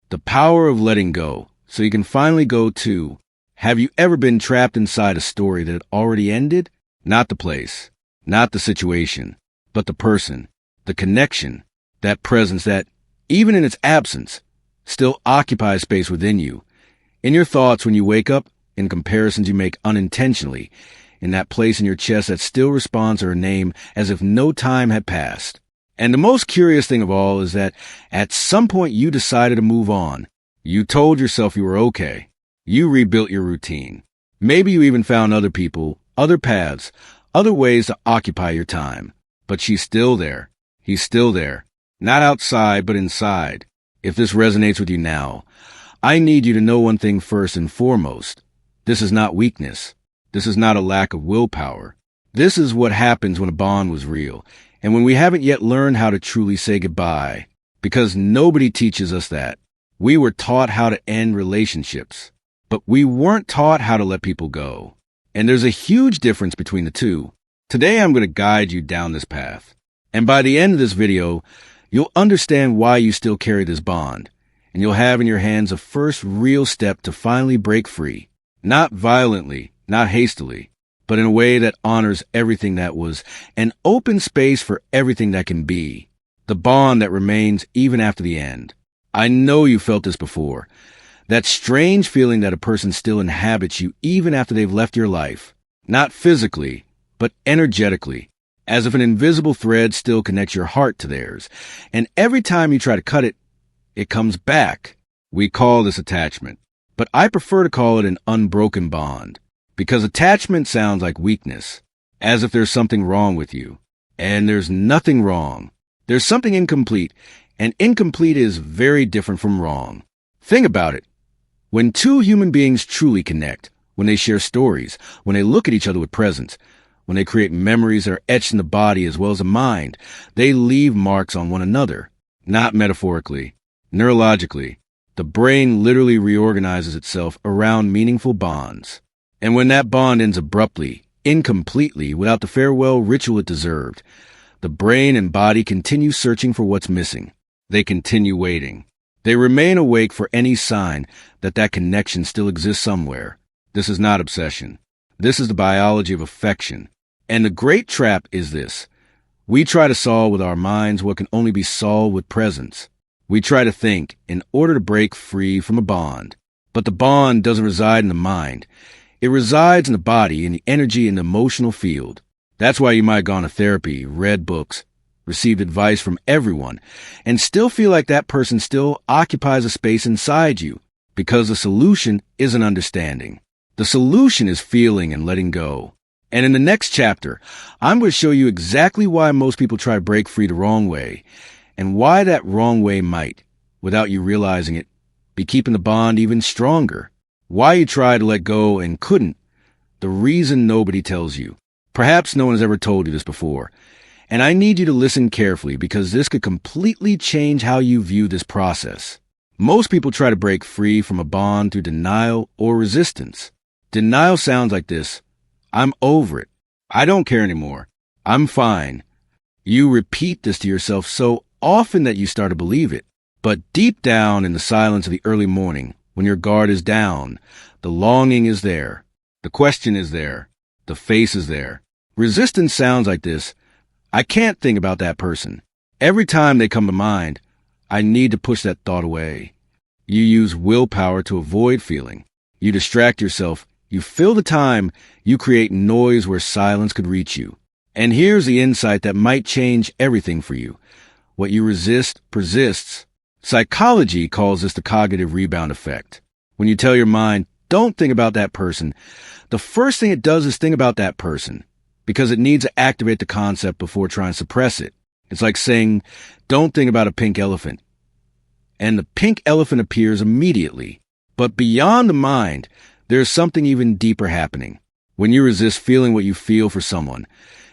The power of letting go, so you can finally go to. Have you ever been trapped inside a story that had already ended? Not the place, not the situation, but the person, the connection, that presence that, even in its absence, still occupies space within you. In your thoughts when you wake up, in comparisons you make unintentionally, in that place in your chest that still responds to her name as if no time had passed. And the most curious thing of all is that at some point you decided to move on. You told yourself you were okay. You rebuilt your routine. Maybe you even found other people, other paths, other ways to occupy your time. But she's still there. He's still there. Not outside, but inside. If this resonates with you now, I need you to know one thing first and foremost. This is not weakness. This is not a lack of willpower. This is what happens when a bond was real, and when we haven't yet learned how to truly say goodbye, because nobody teaches us that. We were taught how to end relationships, but we weren't taught how to let people go. And there's a huge difference between the two. Today I'm going to guide you down this path. And by the end of this video, you'll understand why you still carry this bond, and you'll have in your hands a first real step to finally break free. Not violently, not hastily, but in a way that honors everything that was, an open space for everything that can be. The bond that remains even after the end. I know you felt this before. That strange feeling that a person still inhabits you even after they've left your life. Not physically, but energetically. As if an invisible thread still connects your heart to theirs. And every time you try to cut it, it comes back. We call this attachment. But I prefer to call it an unbroken bond. Because attachment sounds like weakness. As if there's something wrong with you. And there's nothing wrong. There's something incomplete. And incomplete is very different from wrong. Think about it. When two human beings truly connect, when they share stories, when they look at each other with presence, when they create memories that are etched in the body as well as the mind, they leave marks on one another. Not metaphorically, neurologically. The brain literally reorganizes itself around meaningful bonds. And when that bond ends abruptly, incompletely, without the farewell ritual it deserved, the brain and body continue searching for what's missing. They continue waiting. They remain awake for any sign that that connection still exists somewhere. This is not obsession. This is the biology of affection. And the great trap is this. We try to solve with our minds what can only be solved with presence. We try to think in order to break free from a bond. But the bond doesn't reside in the mind. It resides in the body, in the energy, in the emotional field. That's why you might have gone to therapy, read books, received advice from everyone, and still feel like that person still occupies a space inside you. Because the solution isn't understanding. The solution is feeling and letting go. And in the next chapter, I'm going to show you exactly why most people try to break free the wrong way, and why that wrong way might, without you realizing it, be keeping the bond even stronger. Why you tried to let go and couldn't. The reason nobody tells you. Perhaps no one has ever told you this before. And I need you to listen carefully because this could completely change how you view this process. Most people try to break free from a bond through denial or resistance. Denial sounds like this. I'm over it. I don't care anymore. I'm fine. You repeat this to yourself so often that you start to believe it. But deep down in the silence of the early morning, when your guard is down, the longing is there. The question is there. The face is there. Resistance sounds like this. I can't think about that person. Every time they come to mind, I need to push that thought away. You use willpower to avoid feeling. You distract yourself. You fill the time. You create noise where silence could reach you. And here's the insight that might change everything for you. What you resist persists. Psychology calls this the cognitive rebound effect. When you tell your mind, don't think about that person, the first thing it does is think about that person, because it needs to activate the concept before trying to suppress it. It's like saying, don't think about a pink elephant. And the pink elephant appears immediately. But beyond the mind, there's something even deeper happening. When you resist feeling what you feel for someone,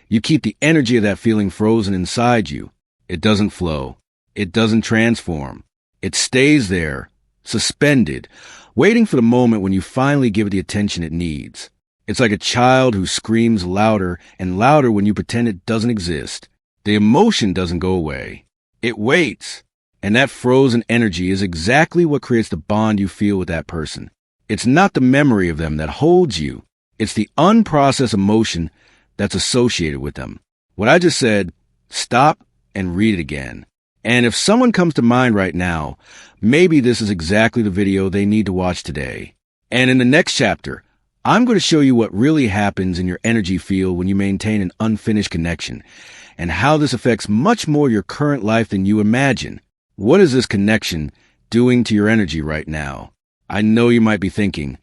you keep the energy of that feeling frozen inside you. It doesn't flow. It doesn't transform. It stays there, suspended, waiting for the moment when you finally give it the attention it needs. It's like a child who screams louder and louder when you pretend it doesn't exist. The emotion doesn't go away. It waits. And that frozen energy is exactly what creates the bond you feel with that person. It's not the memory of them that holds you. It's the unprocessed emotion that's associated with them. What I just said, stop and read it again. And if someone comes to mind right now, maybe this is exactly the video they need to watch today. And in the next chapter, I'm going to show you what really happens in your energy field when you maintain an unfinished connection, and how this affects much more your current life than you imagine. What is this connection doing to your energy right now? I know you might be thinking,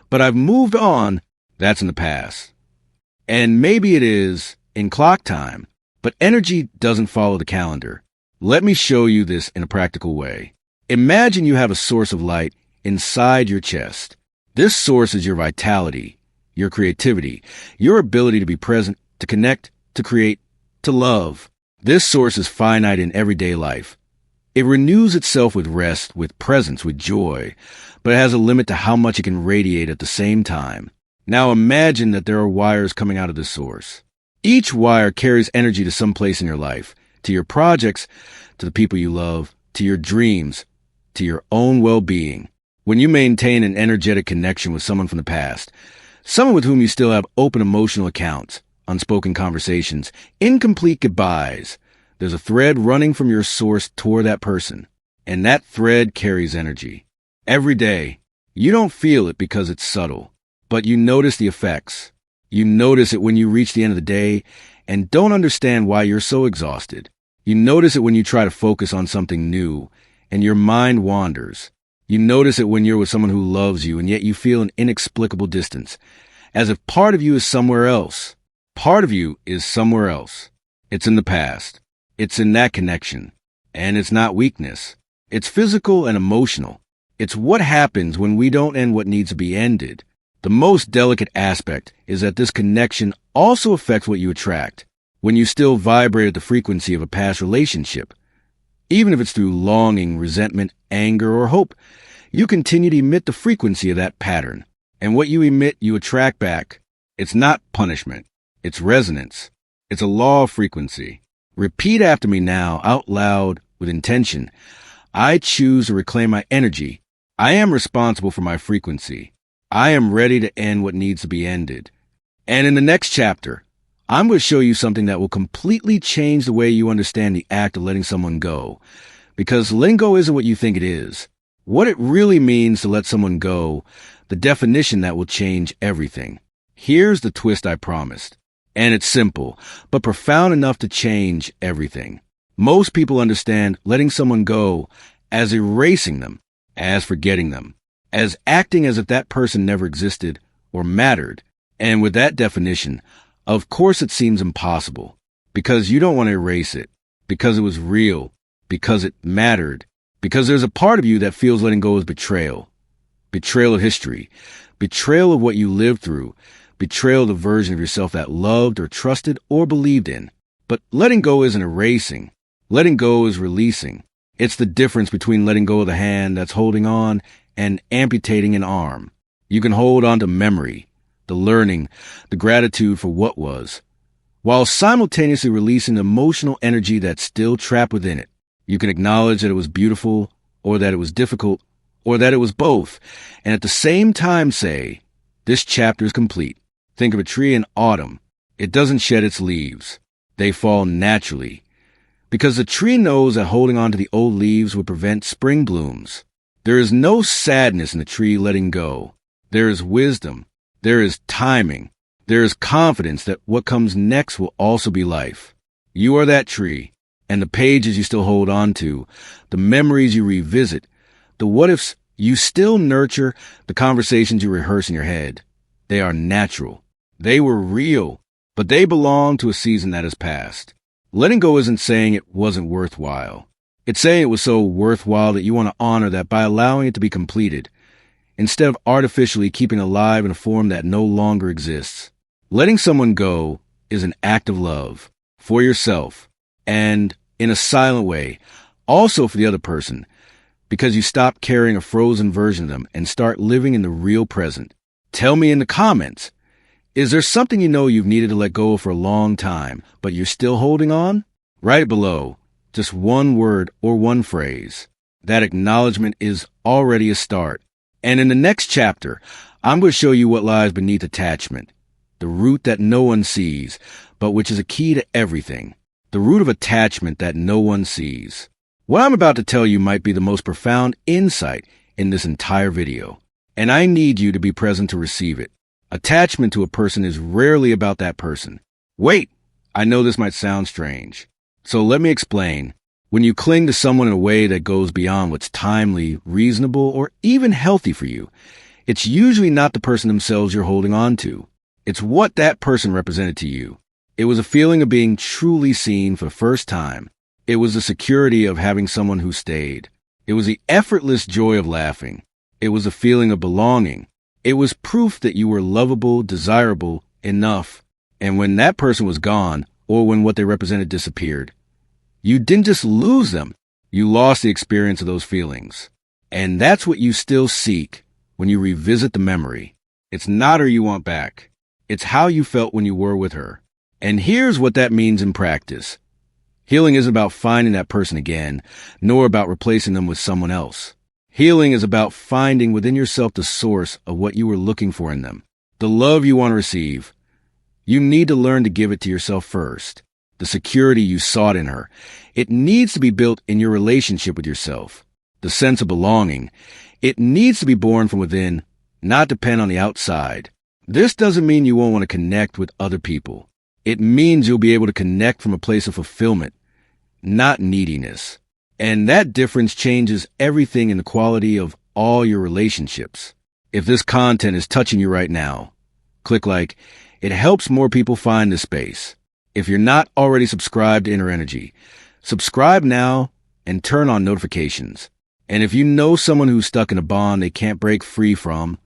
but I've moved on. That's in the past. And maybe it is in clock time, but energy doesn't follow the calendar. Let me show you this in a practical way. Imagine you have a source of light inside your chest. This source is your vitality, your creativity, your ability to be present, to connect, to create, to love. This source is finite in everyday life. It renews itself with rest, with presence, with joy, but it has a limit to how much it can radiate at the same time. Now imagine that there are wires coming out of this source. Each wire carries energy to some place in your life, to your projects, to the people you love, to your dreams, to your own well-being. When you maintain an energetic connection with someone from the past, someone with whom you still have open emotional accounts, unspoken conversations, incomplete goodbyes, there's a thread running from your source toward that person, and that thread carries energy. Every day, you don't feel it because it's subtle, but you notice the effects. You notice it when you reach the end of the day and don't understand why you're so exhausted. You notice it when you try to focus on something new and your mind wanders. You notice it when you're with someone who loves you and yet you feel an inexplicable distance, as if part of you is somewhere else. Part of you is somewhere else. It's in the past. It's in that connection. And it's not weakness. It's physical and emotional. It's what happens when we don't end what needs to be ended. The most delicate aspect is that this connection also affects what you attract when you still vibrate at the frequency of a past relationship. Even if it's through longing, resentment, anger, or hope, you continue to emit the frequency of that pattern. And what you emit, you attract back. It's not punishment. It's resonance. It's a law of frequency. Repeat after me now, out loud, with intention. I choose to reclaim my energy. I am responsible for my frequency. I am ready to end what needs to be ended. And in the next chapter, I'm going to show you something that will completely change the way you understand the act of letting someone go. Because letting go isn't what you think it is. What it really means to let someone go, the definition that will change everything. Here's the twist I promised. And it's simple, but profound enough to change everything. Most people understand letting someone go as erasing them, as forgetting them, as acting as if that person never existed or mattered. And with that definition, of course it seems impossible, because you don't want to erase it, because it was real, because it mattered, because there's a part of you that feels letting go is betrayal. Betrayal of history, betrayal of what you lived through, betrayal of the version of yourself that loved or trusted or believed in. But letting go isn't erasing. Letting go is releasing. It's the difference between letting go of the hand that's holding on and amputating an arm. You can hold on to memory, the learning, the gratitude for what was, while simultaneously releasing the emotional energy that's still trapped within it. You can acknowledge that it was beautiful, or that it was difficult, or that it was both, and at the same time say, this chapter is complete. Think of a tree in autumn. It doesn't shed its leaves. They fall naturally. Because the tree knows that holding on to the old leaves would prevent spring blooms. There is no sadness in the tree letting go. There is wisdom. There is timing. There is confidence that what comes next will also be life. You are that tree, and the pages you still hold on to, the memories you revisit, the what-ifs you still nurture, the conversations you rehearse in your head. They are natural. They were real, but they belong to a season that has passed. Letting go isn't saying it wasn't worthwhile. It's saying it was so worthwhile that you want to honor that by allowing it to be completed, instead of artificially keeping alive in a form that no longer exists. Letting someone go is an act of love for yourself and, in a silent way, also for the other person, because you stop carrying a frozen version of them and start living in the real present. Tell me in the comments, is there something you know you've needed to let go of for a long time, but you're still holding on? Write it below. Just one word or one phrase. That acknowledgement is already a start. And in the next chapter, I'm going to show you what lies beneath attachment. The root that no one sees, but which is a key to everything. The root of attachment that no one sees. What I'm about to tell you might be the most profound insight in this entire video. And I need you to be present to receive it. Attachment to a person is rarely about that person. Wait, I know this might sound strange. So let me explain. When you cling to someone in a way that goes beyond what's timely, reasonable, or even healthy for you, it's usually not the person themselves you're holding on to. It's what that person represented to you. It was a feeling of being truly seen for the first time. It was the security of having someone who stayed. It was the effortless joy of laughing. It was a feeling of belonging. It was proof that you were lovable, desirable, enough. And when that person was gone, or when what they represented disappeared, you didn't just lose them, you lost the experience of those feelings. And that's what you still seek when you revisit the memory. It's not her you want back. It's how you felt when you were with her. And here's what that means in practice. Healing isn't about finding that person again, nor about replacing them with someone else. Healing is about finding within yourself the source of what you were looking for in them, the love you want to receive. You need to learn to give it to yourself first. The security you sought in her. It needs to be built in your relationship with yourself. The sense of belonging. It needs to be born from within, not depend on the outside. This doesn't mean you won't want to connect with other people. It means you'll be able to connect from a place of fulfillment, not neediness. And that difference changes everything in the quality of all your relationships. If this content is touching you right now, click like. It helps more people find this space. If you're not already subscribed to Inner Energy, subscribe now and turn on notifications. And if you know someone who's stuck in a bond they can't break free from,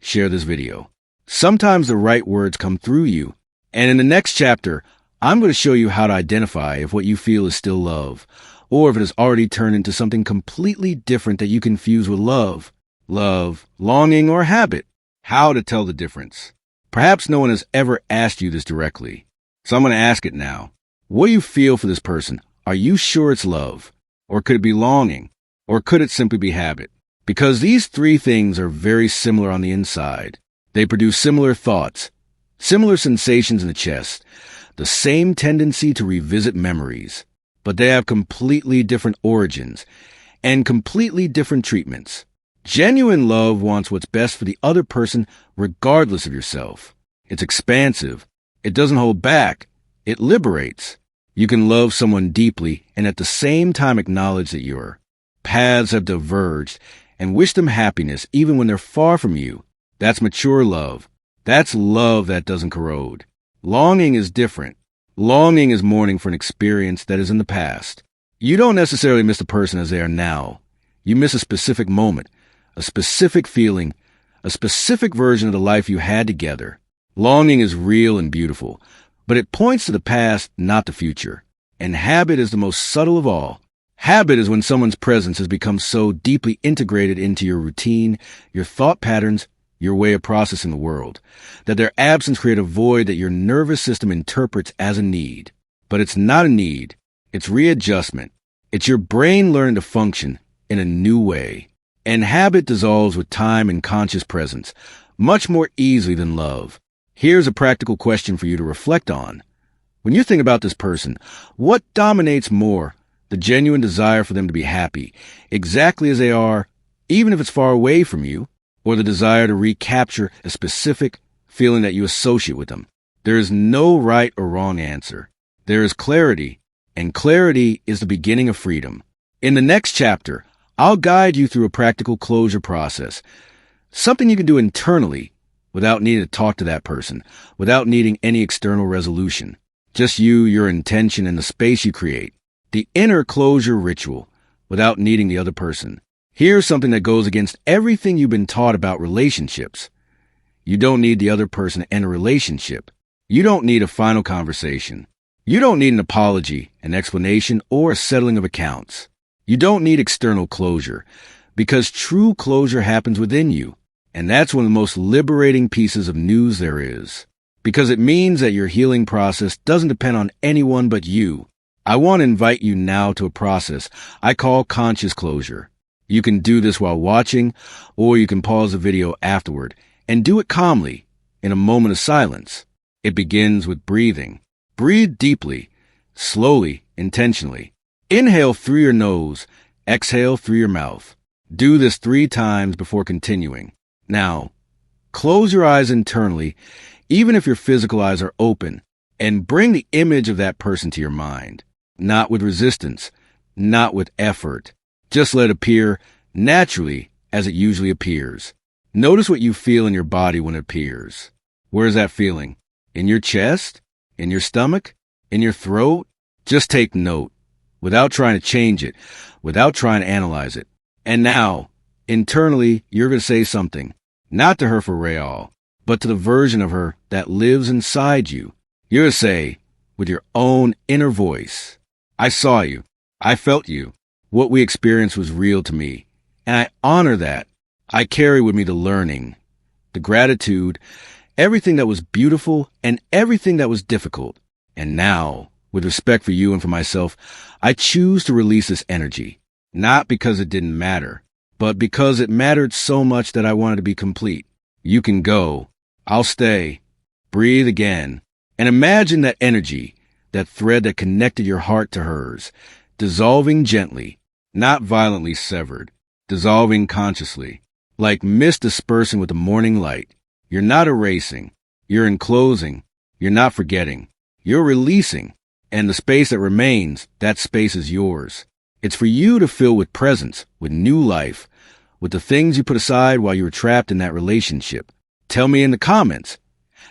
share this video. Sometimes the right words come through you. And in the next chapter, I'm going to show you how to identify if what you feel is still love, or if it has already turned into something completely different that you confuse with love, longing, or habit. How to tell the difference. Perhaps no one has ever asked you this directly. So I'm going to ask it now. What do you feel for this person? Are you sure it's love? Or could it be longing? Or could it simply be habit? Because these three things are very similar on the inside. They produce similar thoughts, similar sensations in the chest, the same tendency to revisit memories, but they have completely different origins and completely different treatments. Genuine love wants what's best for the other person regardless of yourself. It's expansive. It doesn't hold back. It liberates. You can love someone deeply and at the same time acknowledge that your paths have diverged and wish them happiness even when they're far from you. That's mature love. That's love that doesn't corrode. Longing is different. Longing is mourning for an experience that is in the past. You don't necessarily miss the person as they are now. You miss a specific moment, a specific feeling, a specific version of the life you had together. Longing is real and beautiful, but it points to the past, not the future. And habit is the most subtle of all. Habit is when someone's presence has become so deeply integrated into your routine, your thought patterns, your way of processing the world, that their absence creates a void that your nervous system interprets as a need. But it's not a need. It's readjustment. It's your brain learning to function in a new way. And habit dissolves with time and conscious presence, much more easily than love. Here's a practical question for you to reflect on. When you think about this person, what dominates more? The genuine desire for them to be happy, exactly as they are, even if it's far away from you, or the desire to recapture a specific feeling that you associate with them. There is no right or wrong answer. There is clarity, and clarity is the beginning of freedom. In the next chapter, I'll guide you through a practical closure process, something you can do internally without needing to talk to that person, without needing any external resolution. Just you, your intention, and the space you create. The inner closure ritual, without needing the other person. Here's something that goes against everything you've been taught about relationships. You don't need the other person to end a relationship. You don't need a final conversation. You don't need an apology, an explanation, or a settling of accounts. You don't need external closure, because true closure happens within you. And that's one of the most liberating pieces of news there is. Because it means that your healing process doesn't depend on anyone but you. I want to invite you now to a process I call conscious closure. You can do this while watching, or you can pause the video afterward and do it calmly in a moment of silence. It begins with breathing. Breathe deeply, slowly, intentionally. Inhale through your nose, exhale through your mouth. Do this 3 times before continuing. Now, close your eyes internally, even if your physical eyes are open, and bring the image of that person to your mind. Not with resistance, not with effort. Just let it appear naturally as it usually appears. Notice what you feel in your body when it appears. Where is that feeling? In your chest? In your stomach? In your throat? Just take note, without trying to change it, without trying to analyze it. And now, internally, you're going to say something, not to her for real, but to the version of her that lives inside you. You're going to say, with your own inner voice, I saw you. I felt you. What we experienced was real to me. And I honor that. I carry with me the learning, the gratitude, everything that was beautiful and everything that was difficult. And now, with respect for you and for myself, I choose to release this energy, not because it didn't matter, but because it mattered so much that I wanted to be complete. You can go. I'll stay. Breathe again. And imagine that energy, that thread that connected your heart to hers, dissolving gently, not violently severed, dissolving consciously, like mist dispersing with the morning light. You're not erasing. You're enclosing. You're not forgetting. You're releasing. And the space that remains, that space is yours. It's for you to fill with presence, with new life, with the things you put aside while you were trapped in that relationship. Tell me in the comments,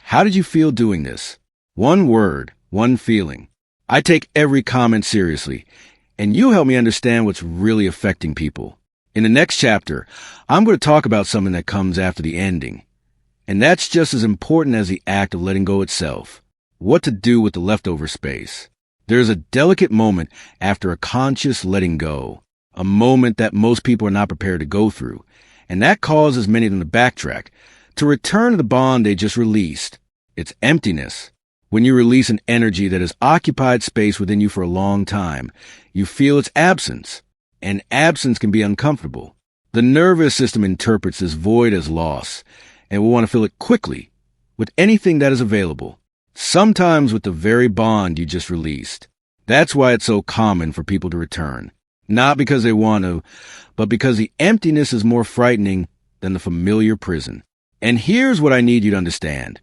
how did you feel doing this? One word, one feeling. I take every comment seriously, and you help me understand what's really affecting people. In the next chapter, I'm going to talk about something that comes after the ending. And that's just as important as the act of letting go itself. What to do with the leftover space. There's a delicate moment after a conscious letting go, a moment that most people are not prepared to go through, and that causes many of them to backtrack, to return to the bond they just released. It's emptiness. When you release an energy that has occupied space within you for a long time, you feel its absence, and absence can be uncomfortable. The nervous system interprets this void as loss, and will want to fill it quickly with anything that is available. Sometimes with the very bond you just released. That's why it's so common for people to return. Not because they want to, but because the emptiness is more frightening than the familiar prison. And here's what I need you to understand.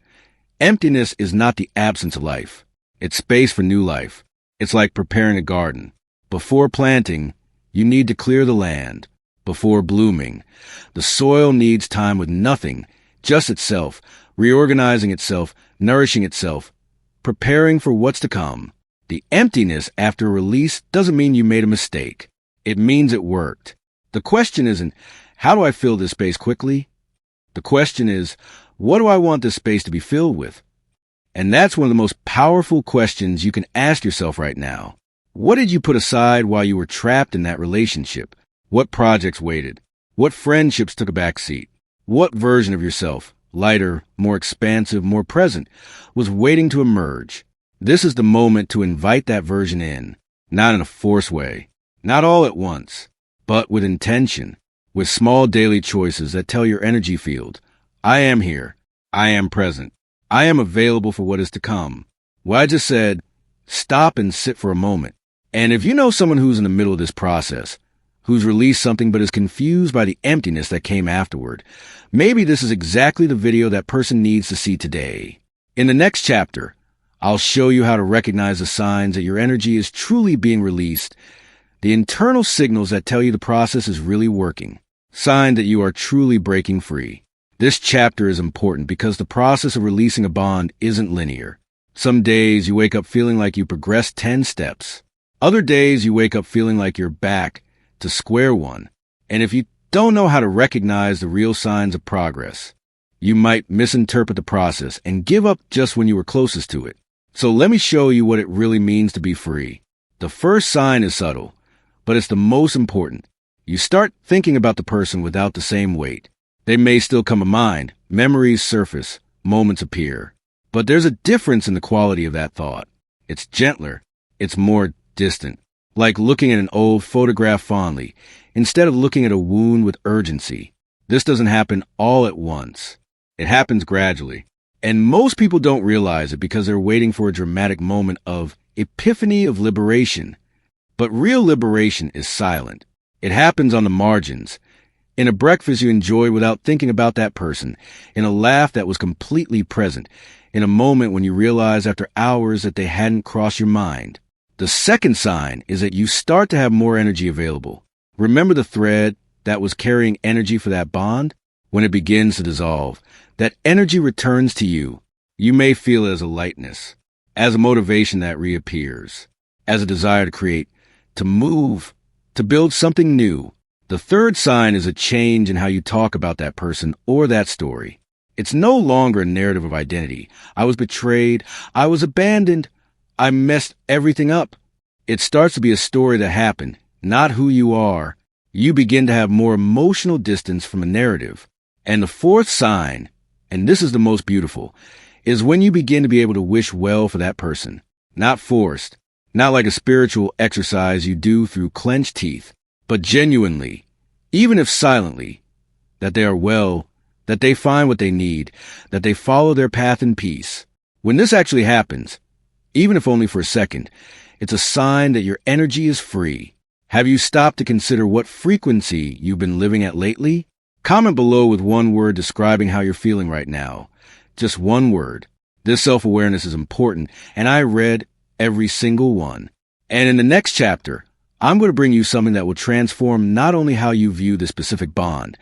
Emptiness is not the absence of life. It's space for new life. It's like preparing a garden. Before planting, you need to clear the land. Before blooming, the soil needs time with nothing, just itself, reorganizing itself, nourishing itself, preparing for what's to come. The emptiness after a release doesn't mean you made a mistake. It means it worked. The question isn't, how do I fill this space quickly? The question is, what do I want this space to be filled with? And that's one of the most powerful questions you can ask yourself right now. What did you put aside while you were trapped in that relationship? What projects waited? What friendships took a back seat? What version of yourself, lighter, more expansive, more present, was waiting to emerge? This is the moment to invite that version in, not in a forced way, not all at once, but with intention, with small daily choices that tell your energy field, I am here, I am present, I am available for what is to come. What I just said, stop and sit for a moment. And if you know someone who's in the middle of this process, who's released something but is confused by the emptiness that came afterward, maybe this is exactly the video that person needs to see today. In the next chapter, I'll show you how to recognize the signs that your energy is truly being released, the internal signals that tell you the process is really working, sign that you are truly breaking free. This chapter is important because the process of releasing a bond isn't linear. Some days you wake up feeling like you progressed 10 steps. Other days you wake up feeling like you're back to square one. And if you don't know how to recognize the real signs of progress, you might misinterpret the process and give up just when you were closest to it. So let me show you what it really means to be free. The first sign is subtle, but it's the most important. You start thinking about the person without the same weight. They may still come to mind, memories surface, moments appear. But there's a difference in the quality of that thought. It's gentler, it's more distant, like looking at an old photograph fondly, instead of looking at a wound with urgency. This doesn't happen all at once. It happens gradually. And most people don't realize it because they're waiting for a dramatic moment of epiphany of liberation. But real liberation is silent. It happens on the margins. In a breakfast you enjoy without thinking about that person. In a laugh that was completely present. In a moment when you realize after hours that they hadn't crossed your mind. The second sign is that you start to have more energy available. Remember the thread that was carrying energy for that bond? When it begins to dissolve, that energy returns to you. You may feel it as a lightness, as a motivation that reappears, as a desire to create, to move, to build something new. The third sign is a change in how you talk about that person or that story. It's no longer a narrative of identity. I was betrayed. I was abandoned. I messed everything up. It starts to be a story that happened, not who you are. You begin to have more emotional distance from a narrative. And the fourth sign, and this is the most beautiful, is when you begin to be able to wish well for that person. Not forced, not like a spiritual exercise you do through clenched teeth, but genuinely, even if silently, that they are well, that they find what they need, that they follow their path in peace. When this actually happens, even if only for a second, it's a sign that your energy is free. Have you stopped to consider what frequency you've been living at lately? Comment below with one word describing how you're feeling right now. Just one word. This self-awareness is important, and I read every single one. And in the next chapter, I'm going to bring you something that will transform not only how you view the specific bond,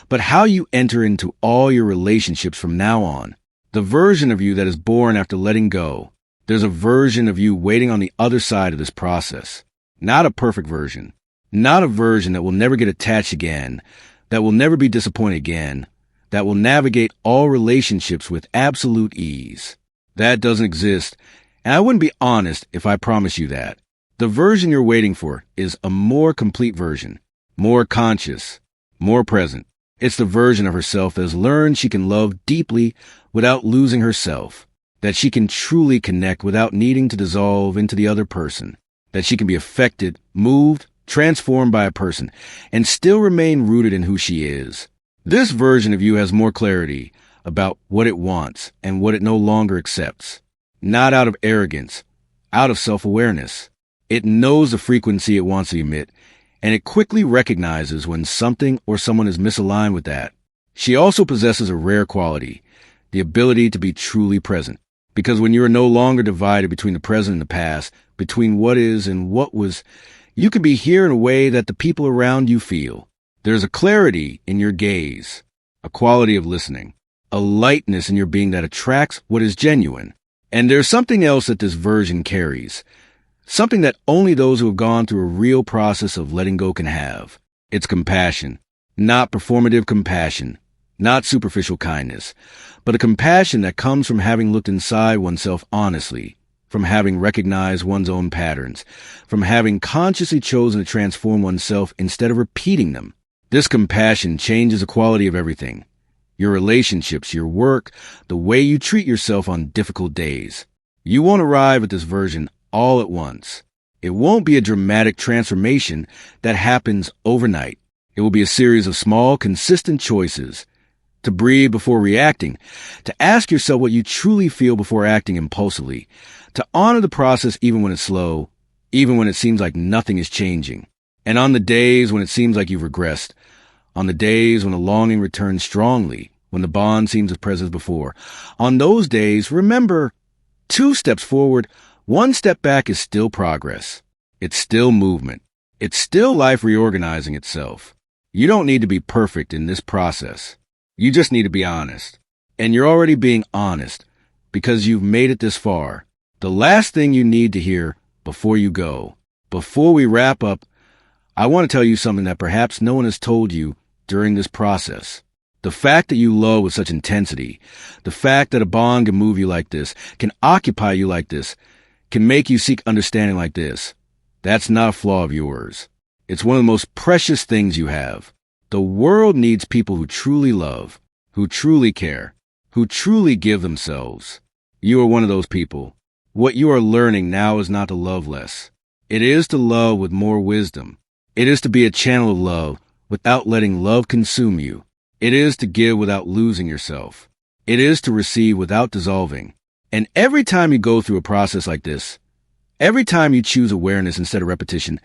but how you enter into all your relationships from now on. The version of you that is born after letting go. There's a version of you waiting on the other side of this process. Not a perfect version. Not a version that will never get attached again, that will never be disappointed again, that will navigate all relationships with absolute ease. That doesn't exist, and I wouldn't be honest if I promised you that. The version you're waiting for is a more complete version, more conscious, more present. It's the version of herself that has learned she can love deeply without losing herself, that she can truly connect without needing to dissolve into the other person, that she can be affected, moved, transformed by a person, and still remain rooted in who she is. This version of you has more clarity about what it wants and what it no longer accepts. Not out of arrogance, out of self-awareness. It knows the frequency it wants to emit, and it quickly recognizes when something or someone is misaligned with that. She also possesses a rare quality, the ability to be truly present. Because when you are no longer divided between the present and the past, between what is and what was, you can be here in a way that the people around you feel. There's a clarity in your gaze, a quality of listening, a lightness in your being that attracts what is genuine. And there's something else that this version carries, something that only those who have gone through a real process of letting go can have. It's compassion, not performative compassion, not superficial kindness, but a compassion that comes from having looked inside oneself honestly, from having recognized one's own patterns, from having consciously chosen to transform oneself instead of repeating them. This compassion changes the quality of everything. Your relationships, your work, the way you treat yourself on difficult days. You won't arrive at this version all at once. It won't be a dramatic transformation that happens overnight. It will be a series of small, consistent choices. To breathe before reacting, to ask yourself what you truly feel before acting impulsively, to honor the process even when it's slow, even when it seems like nothing is changing. And on the days when it seems like you've regressed, on the days when the longing returns strongly, when the bond seems as present as before, on those days, remember, 2 steps forward, 1 step back is still progress. It's still movement. It's still life reorganizing itself. You don't need to be perfect in this process. You just need to be honest. And you're already being honest because you've made it this far. The last thing you need to hear before you go, before we wrap up, I want to tell you something that perhaps no one has told you during this process. The fact that you love with such intensity, the fact that a bond can move you like this, can occupy you like this, can make you seek understanding like this, that's not a flaw of yours. It's one of the most precious things you have. The world needs people who truly love, who truly care, who truly give themselves. You are one of those people. What you are learning now is not to love less. It is to love with more wisdom. It is to be a channel of love without letting love consume you. It is to give without losing yourself. It is to receive without dissolving. And every time you go through a process like this, every time you choose awareness instead of repetition,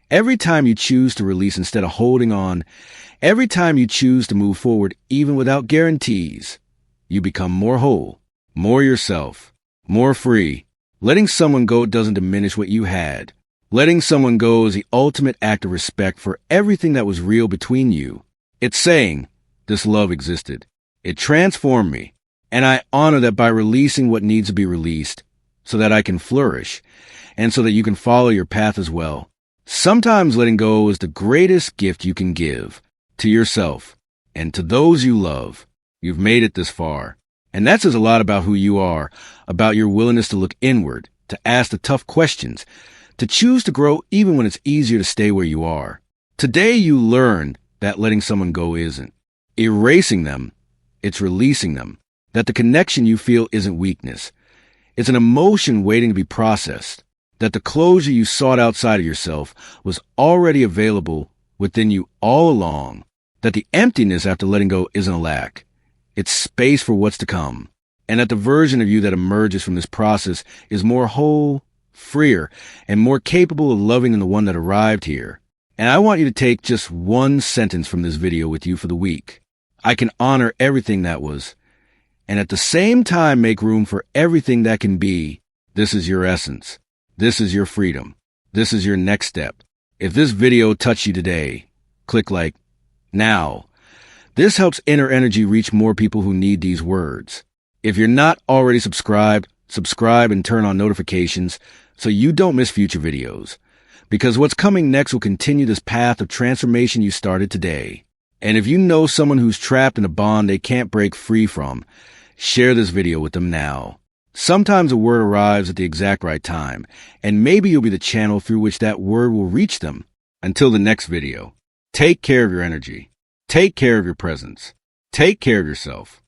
every time you choose to release instead of holding on, every time you choose to move forward even without guarantees, you become more whole, more yourself, more free. Letting someone go doesn't diminish what you had. Letting someone go is the ultimate act of respect for everything that was real between you. It's saying, this love existed. It transformed me, and I honor that by releasing what needs to be released so that I can flourish and so that you can follow your path as well. Sometimes letting go is the greatest gift you can give to yourself and to those you love. You've made it this far, and that says a lot about who you are, about your willingness to look inward, to ask the tough questions, to choose to grow even when it's easier to stay where you are. Today you learned that letting someone go isn't erasing them, it's releasing them. That the connection you feel isn't weakness. It's an emotion waiting to be processed. That the closure you sought outside of yourself was already available within you all along. That the emptiness after letting go isn't a lack. It's space for what's to come. And that the version of you that emerges from this process is more whole, freer, and more capable of loving than the one that arrived here. And I want you to take just one sentence from this video with you for the week. I can honor everything that was, and at the same time make room for everything that can be. This is your essence. This is your freedom. This is your next step. If this video touched you today, click like now. This helps Inner Energy reach more people who need these words. If you're not already subscribed, subscribe and turn on notifications so you don't miss future videos. Because what's coming next will continue this path of transformation you started today. And if you know someone who's trapped in a bond they can't break free from, share this video with them now. Sometimes a word arrives at the exact right time, and maybe you'll be the channel through which that word will reach them. Until the next video, take care of your energy. Take care of your presence. Take care of yourself.